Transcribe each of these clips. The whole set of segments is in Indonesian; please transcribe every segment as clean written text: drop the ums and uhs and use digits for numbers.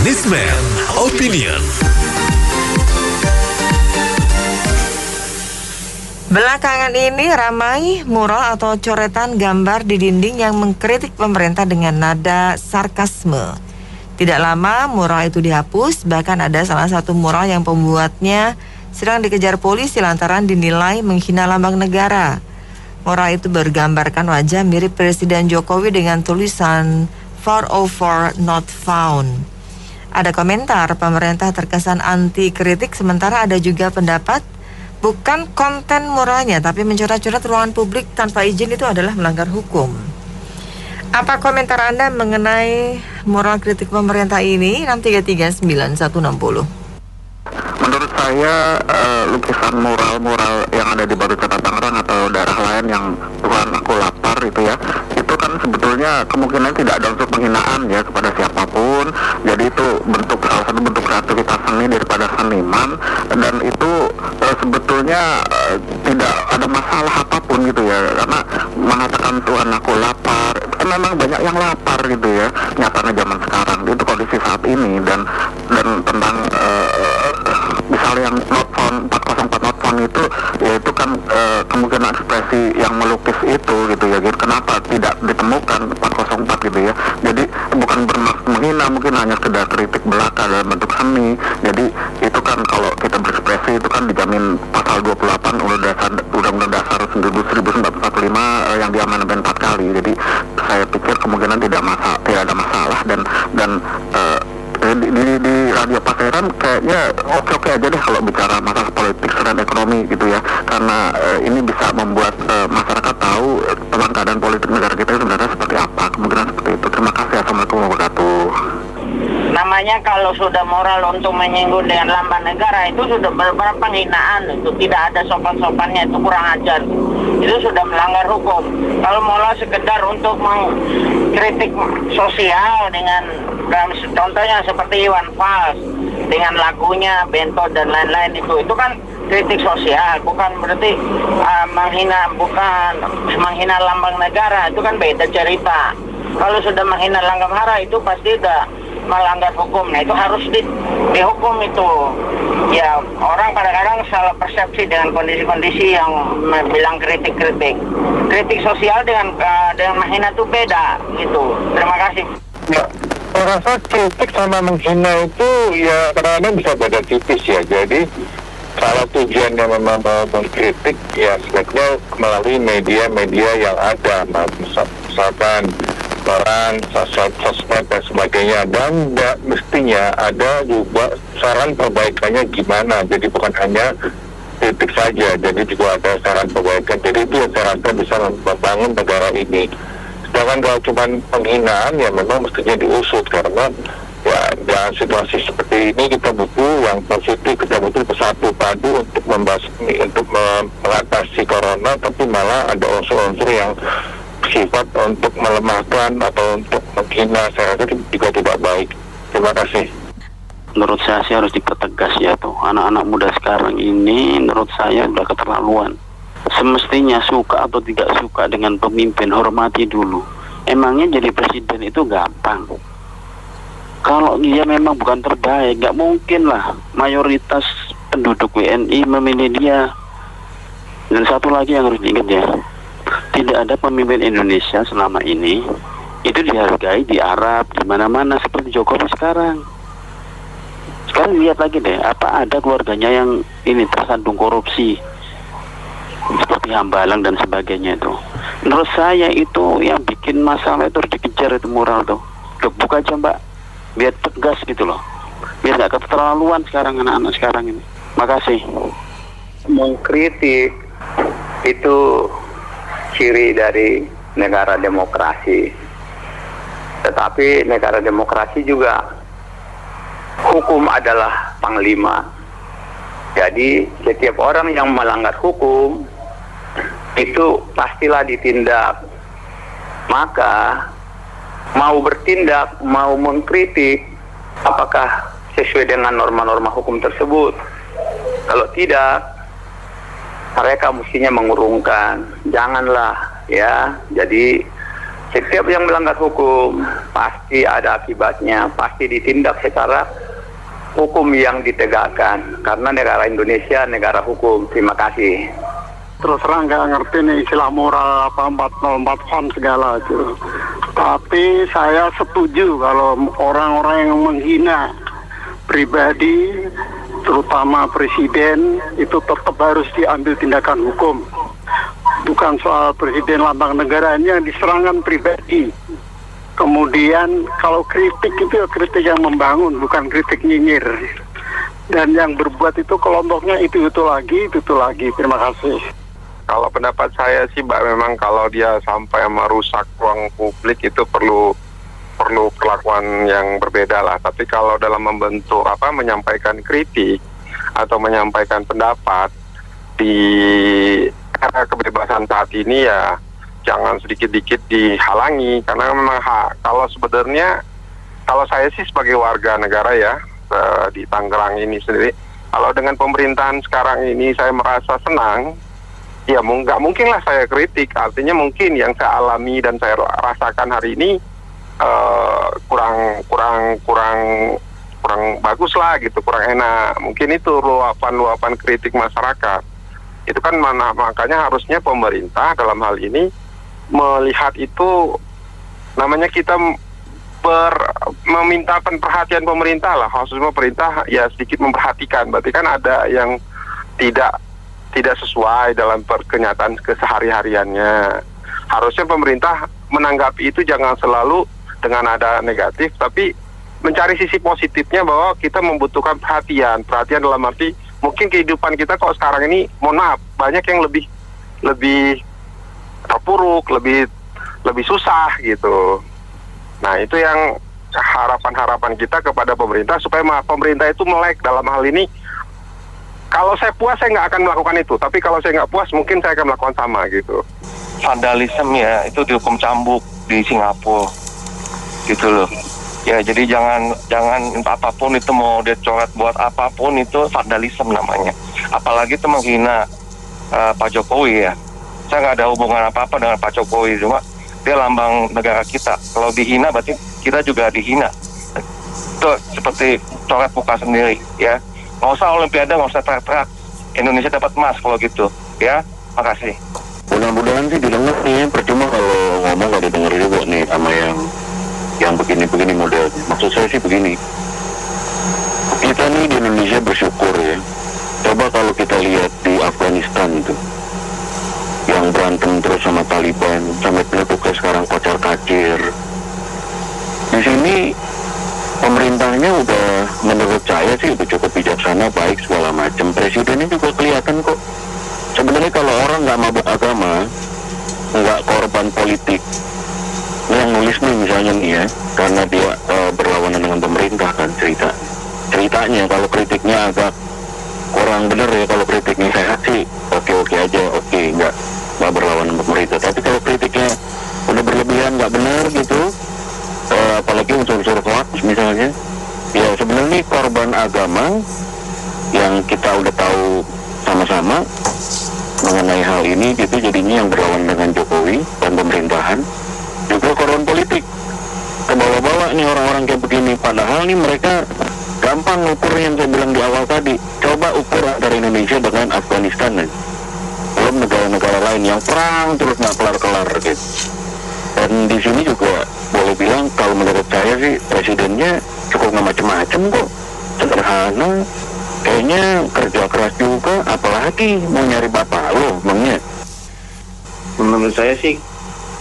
Newsman Opinion. Belakangan ini ramai mural atau coretan gambar di dinding yang mengkritik pemerintah dengan nada sarkasme. Tidak lama mural itu dihapus, bahkan ada salah satu mural yang pembuatnya sedang dikejar polisi lantaran dinilai menghina lambang negara. Mural itu bergambarkan wajah mirip Presiden Jokowi dengan tulisan 404 not found. Ada komentar pemerintah terkesan anti kritik, sementara ada juga pendapat bukan konten muralnya, tapi mencoret-coret ruangan publik tanpa izin itu adalah melanggar hukum. Apa komentar Anda mengenai mural kritik pemerintah ini? 6339160. Menurut saya lukisan mural-mural yang ada di Baru Kota Tangerang atau daerah lain yang Tuhan aku lapar itu ya, itu kan sebetulnya kemungkinan tidak ada unsur penghinaan ya kepada siapapun. Jadi itu salah satu bentuk kreativitas seni daripada seniman, dan itu sebetulnya tidak ada masalah apapun gitu ya, karena mengatakan Tuhan aku lapar, kan memang banyak yang lapar gitu ya, nyatanya zaman sekarang itu kondisi saat ini. Dan tentang misalnya yang not found 404 not found itu ya, itu kan kemungkinan ekspresi yang melukis itu gitu ya, gitu. Kenapa tidak ditemukan 404 gitu ya, jadi bukan bermaksud menghina, mungkin hanya sekedar kritik belaka dalam bentuk seni. Jadi itu kan kalau kita berekspresi itu kan dijamin pasal 28 Undang-Undang Dasar 1945 yang diamandemen 4 kali. Jadi saya pikir kemungkinan tidak ada masalah, dan di Radio Pasaran kayaknya oke-oke aja deh kalau bicara masalah politik dan ekonomi gitu ya, karena ini bisa membuat masyarakat tahu tentang keadaan politik negara kita sebenarnya seperti apa. Kemungkinan seperti itu. Terima kasih. Assalamualaikum warahmatullahi wabarakatuh. Namanya kalau sudah moral untuk menyinggung dengan lambang negara itu sudah benar-benar penghinaan, itu tidak ada sopan-sopannya, itu kurang ajar, itu sudah melanggar hukum. Kalau moral sekedar untuk mengkritik sosial dengan contohnya seperti Iwan Fals dengan lagunya Bento dan lain-lain, itu kan kritik sosial, bukan berarti menghina lambang negara, itu kan beda cerita. Kalau sudah menghina lambang negara itu pasti udah melanggar hukum. Nah itu harus dihukum itu. Ya orang kadang-kadang salah persepsi dengan kondisi-kondisi yang bilang kritik-kritik. Kritik sosial dengan menghina itu beda gitu. Terima kasih. Ya, saya rasa kritik sama menghina itu ya kadang-kadang bisa beda tipis ya. Jadi kalau tujuannya memang mengkritik ya sebaiknya melalui media-media yang ada, misalkan koran, sosmed dan sebagainya, dan mestinya ada juga saran perbaikannya gimana. Jadi bukan hanya kritik saja, jadi juga ada saran perbaikan. Jadi itu yang saya rasa bisa membangun negara ini. Sedangkan kalau cuma penghinaan ya memang mestinya diusut, karena ya dalam situasi seperti ini kita butuh yang positif, kita butuh bersatu padu untuk mengatasi corona, tapi malah ada unsur-unsur yang sifat untuk melemahkan atau untuk menghina. Saya rasa itu juga tidak baik. Terima kasih. Menurut saya sih harus dipertegas ya tuh. Anak-anak muda sekarang ini menurut saya udah keterlaluan. Semestinya suka atau tidak suka dengan pemimpin, hormati dulu. Emangnya jadi presiden itu gampang? Kalau dia memang bukan terbaik, nggak mungkin lah mayoritas penduduk WNI memilih dia. Dan satu lagi yang harus diingat ya, tidak ada pemimpin Indonesia selama ini itu dihargai di Arab, di mana-mana seperti Jokowi sekarang. Sekarang lihat lagi deh, apa ada keluarganya yang ini tersandung korupsi seperti Hambalang dan sebagainya itu. Menurut saya itu yang bikin masalah itu harus dikejar itu moral tuh. Gebuk aja Mbak, biar tegas gitu loh, biar nggak keterlaluan sekarang anak-anak sekarang ini. Makasih. Mengkritik itu ciri dari negara demokrasi. Tetapi negara demokrasi juga hukum adalah panglima. Jadi setiap orang yang melanggar hukum itu pastilah ditindak. Maka mau bertindak, mau mengkritik, apakah sesuai dengan norma-norma hukum tersebut? Kalau tidak, mereka mestinya mengurungkan. Janganlah ya. Jadi Setiap yang melanggar hukum pasti ada akibatnya, pasti ditindak secara hukum yang ditegakkan. Karena negara Indonesia negara hukum. Terima kasih. Terus terang nggak ngerti nih istilah moral apa 404 font segala itu. Tapi saya setuju kalau orang-orang yang menghina pribadi, terutama presiden, itu tetap harus diambil tindakan hukum. Bukan soal presiden lambang negara, ini yang diserangkan pribadi. Kemudian kalau kritik itu kritik yang membangun, bukan kritik nyinyir. Dan yang berbuat itu kelompoknya itu lagi. Terima kasih. Kalau pendapat saya sih, Mbak, memang kalau dia sampai merusak ruang publik itu perlu perlakuan yang berbeda lah. Tapi kalau dalam menyampaikan kritik atau menyampaikan pendapat di era kebebasan saat ini, ya jangan sedikit-sedikit dihalangi. Karena memang kalau saya sih sebagai warga negara ya di Tangerang ini sendiri, kalau dengan pemerintahan sekarang ini saya merasa senang. Ya nggak mungkin lah saya kritik, artinya mungkin yang saya alami dan saya rasakan hari ini kurang bagus lah gitu, kurang enak. Mungkin itu luapan kritik masyarakat. Itu kan makanya harusnya pemerintah dalam hal ini melihat itu, namanya kita meminta perhatian pemerintah lah, khususnya pemerintah ya sedikit memperhatikan. Berarti kan ada yang tidak sesuai dalam kenyataan kesehari-hariannya. Harusnya pemerintah menanggapi itu jangan selalu dengan ada negatif, tapi mencari sisi positifnya bahwa kita membutuhkan perhatian dalam arti mungkin kehidupan kita kok sekarang ini, mohon maaf, banyak yang lebih terpuruk, lebih susah gitu. Nah, itu yang harapan kita kepada pemerintah, supaya pemerintah itu melek dalam hal ini. Kalau saya puas, saya nggak akan melakukan itu. Tapi kalau saya nggak puas, mungkin saya akan melakukan sama gitu. Vandalisme ya, itu dihukum cambuk di Singapura, gitu loh. Ya, jadi jangan apapun itu, mau dia coret buat apapun itu vandalisme namanya. Apalagi itu menghina Pak Jokowi ya. Saya nggak ada hubungan apa-apa dengan Pak Jokowi, cuma dia lambang negara kita. Kalau dihina, berarti kita juga dihina. Itu seperti coret muka sendiri ya. Nggak usah Olimpiade, nggak usah teriak-teriak. Indonesia dapat emas kalau gitu, ya. Makasih. Mudah-mudahan sih didengar nih, percuma kalau ngomong nggak didengar juga nih sama yang begini-begini model. Maksud saya sih begini, kita nih di Indonesia bersyukur ya. Coba kalau kita lihat di Afghanistan itu, yang berantem terus sama Taliban, sampai bentuknya sekarang kocar-kacir. Di sini pemerintahnya udah, menurut saya sih udah cukup bijaksana, baik segala macam. Presidennya juga kelihatan kok. Sebenarnya kalau orang nggak mabuk agama, nggak korban politik, yang nulis nih misalnya nih ya, karena dia berlawanan dengan pemerintah kan ceritanya. Kalau kritiknya agak kurang bener ya, kalau kritiknya sehat sih oke aja, nggak berlawanan dengan pemerintah. Tapi kalau kritiknya udah berlebihan, nggak benar gitu, apalagi unsur-unsur hoax misalnya, ya sebenarnya korban agama yang kita udah tahu sama-sama mengenai hal ini gitu, jadinya yang berlawan dengan Jokowi dan pemerintahan juga korban politik ke bawah-bawah nih orang-orang kayak begini. Padahal nih mereka gampang ukur yang saya bilang di awal tadi. Coba ukur antara Indonesia dengan Afghanistan nih, belum negara-negara lain yang perang terus nggak kelar-kelar gitu. Dan di sini juga boleh bilang kalau menurut saya sih presidennya cukup nggak macem-macem kok, sederhana, kayaknya kerja keras juga, apalagi mau nyari bapak lo emangnya. Menurut saya sih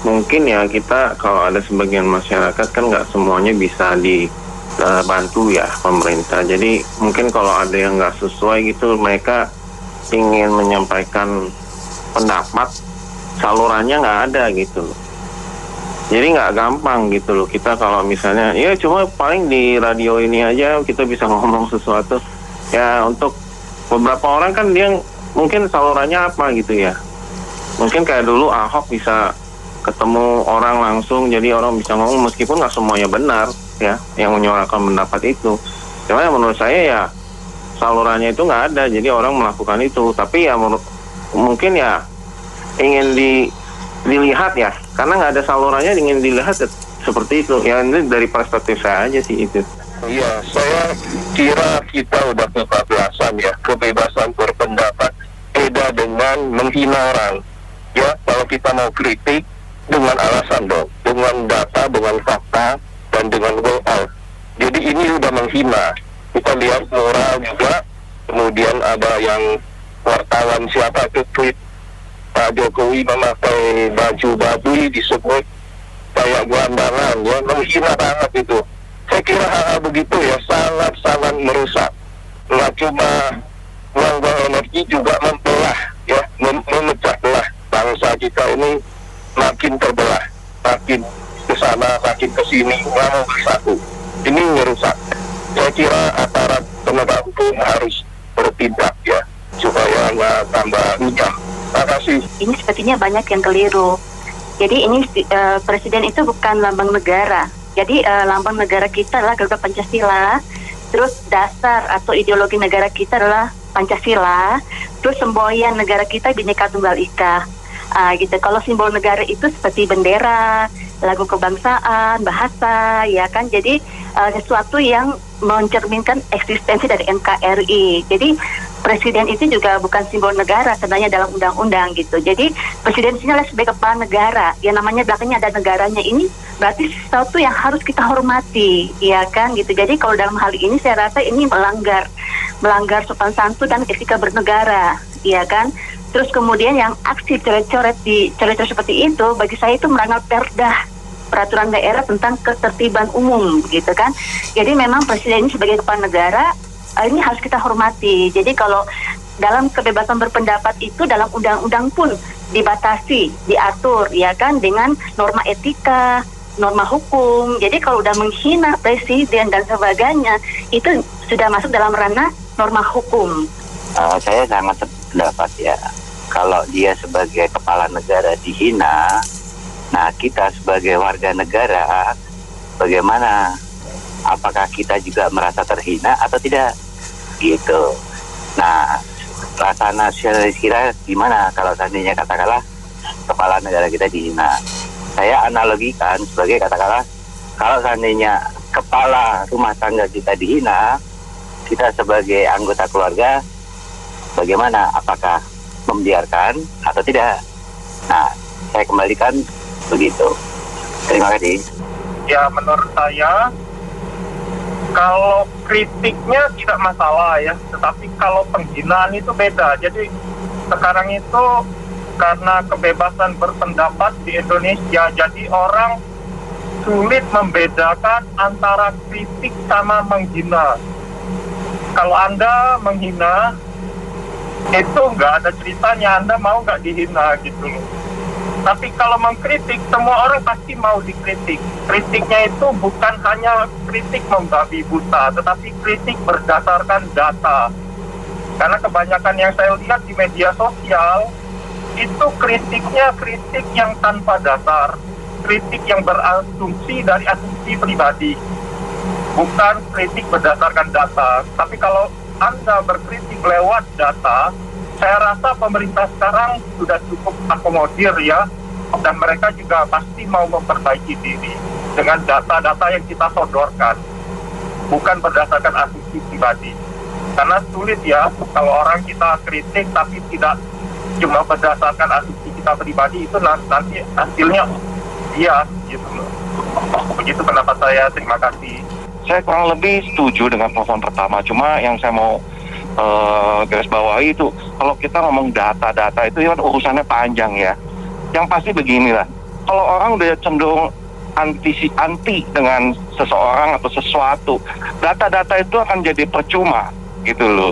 mungkin ya, kita kalau ada sebagian masyarakat kan nggak semuanya bisa dibantu ya pemerintah. Jadi mungkin kalau ada yang nggak sesuai gitu, mereka ingin menyampaikan pendapat, salurannya nggak ada gitu loh. Jadi nggak gampang gitu loh. Kita kalau misalnya, ya cuma paling di radio ini aja kita bisa ngomong sesuatu. Ya untuk beberapa orang kan dia mungkin salurannya apa gitu ya. Mungkin kayak dulu Ahok bisa ketemu orang langsung, jadi orang bisa ngomong meskipun nggak semuanya benar ya yang menyuarakan pendapat itu. Cuma ya menurut saya ya salurannya itu nggak ada, jadi orang melakukan itu. Tapi ya mungkin ya ingin dilihat ya karena nggak ada salurannya ingin dilihat seperti itu. Ya ini dari perspektif saya aja sih itu. Iya, saya kira kita udah kebablasan ya, kebebasan berpendapat beda dengan menghina orang. Ya, kalau kita mau kritik dengan alasan dong, dengan data, dengan fakta, dan dengan way out. Jadi ini udah menghina. Kita lihat moral juga, kemudian ada yang wartawan siapa itu tweet Pak Jokowi memakai baju baduy disebut kayak gelandangan, ya menghina banget itu. Saya kira hal-hal begitu ya sangat-sangat merusak. Nggak cuma buang-buang energi, juga membelah, ya memecah belah bangsa kita ini, makin terbelah, makin ke sana, makin ke sini, nggak mau bersatu. Ini merusak. Saya kira aparat penegak hukum harus bertindak ya, supaya nggak tambah runyam. Terima kasih. Ini sepertinya banyak yang keliru. Jadi ini presiden itu bukan lambang negara. Jadi lambang negara kita adalah Garuda Pancasila, terus dasar atau ideologi negara kita adalah Pancasila, terus semboyan negara kita Bhinneka Tunggal Ika. Gitu. Kalau simbol negara itu seperti bendera, lagu kebangsaan, bahasa, ya kan. Jadi sesuatu yang mencerminkan eksistensi dari NKRI. Jadi presiden itu juga bukan simbol negara sebenarnya dalam undang-undang gitu. Jadi presiden ini adalah sebagai kepala negara. Yang namanya belakangnya ada negaranya, ini berarti sesuatu yang harus kita hormati, ya kan gitu. Jadi kalau dalam hal ini saya rasa ini melanggar sopan santun dan etika bernegara, ya kan. Terus kemudian yang aksi coret-coret seperti itu, bagi saya itu melanggar perda, peraturan daerah tentang ketertiban umum, gitu kan. Jadi memang presiden ini sebagai kepala negara, ini harus kita hormati. Jadi kalau dalam kebebasan berpendapat itu dalam undang-undang pun dibatasi, diatur, ya kan, dengan norma etika, norma hukum. Jadi kalau udah menghina presiden dan sebagainya, itu sudah masuk dalam ranah norma hukum. Saya sangat sependapat ya. Kalau dia sebagai kepala negara dihina, nah kita sebagai warga negara, bagaimana? Apakah kita juga merasa terhina atau tidak? Gitu. Nah, rasa nasionalis kita gimana kalau seandainya katakanlah kepala negara kita dihina? Saya analogikan sebagai katakanlah kalau seandainya kepala rumah tangga kita dihina, kita sebagai anggota keluarga bagaimana? Apakah membiarkan atau tidak? Nah, saya kembalikan begitu. Terima kasih. Ya, menurut saya kalau kritiknya tidak masalah ya, tetapi kalau penghinaan itu beda. Jadi sekarang itu karena kebebasan berpendapat di Indonesia, jadi orang sulit membedakan antara kritik sama menghina. Kalau Anda menghina, itu nggak ada ceritanya Anda mau nggak dihina gitu. Tapi kalau mengkritik, semua orang pasti mau dikritik. Kritiknya itu bukan hanya kritik membabi buta, tetapi kritik berdasarkan data. Karena kebanyakan yang saya lihat di media sosial, itu kritiknya kritik yang tanpa dasar. Kritik yang berasumsi dari asumsi pribadi. Bukan kritik berdasarkan data. Tapi kalau Anda berkritik lewat data, saya rasa pemerintah sekarang sudah cukup akomodir ya, dan mereka juga pasti mau memperbaiki diri dengan data-data yang kita sodorkan, bukan berdasarkan asumsi pribadi. Karena sulit ya kalau orang kita kritik tapi tidak cuma berdasarkan asumsi kita pribadi, itu nanti hasilnya bias gitu. Begitu pendapat saya. Terima kasih. Saya kurang lebih setuju dengan telepon pertama, cuma yang saya mau garis bawahi itu kalau kita ngomong data-data itu kan urusannya panjang ya. Yang pasti beginilah, kalau orang udah cenderung anti dengan seseorang atau sesuatu, data-data itu akan jadi percuma gitu loh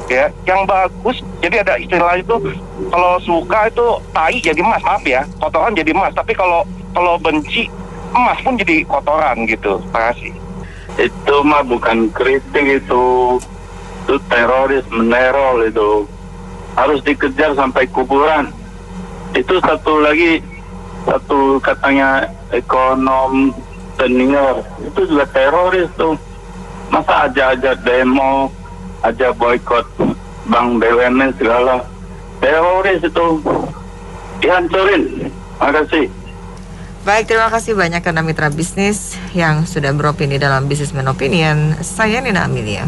ya. Yang bagus, jadi ada istilah itu, kalau suka itu tai jadi emas, maaf ya, kotoran jadi emas. Tapi kalau benci, emas pun jadi kotoran gitu. Terima kasih. Itu mah bukan kritik, itu teroris, meneror, itu harus dikejar sampai kuburan. Itu satu katanya ekonom senior, itu juga teroris tuh. Masa aja demo, aja boykot Bank BUMN segala, teroris itu dihancurin. Terima kasih. Baik, terima kasih banyak karena mitra bisnis yang sudah beropini dalam Businessman Opinion. Saya Nina Amelia.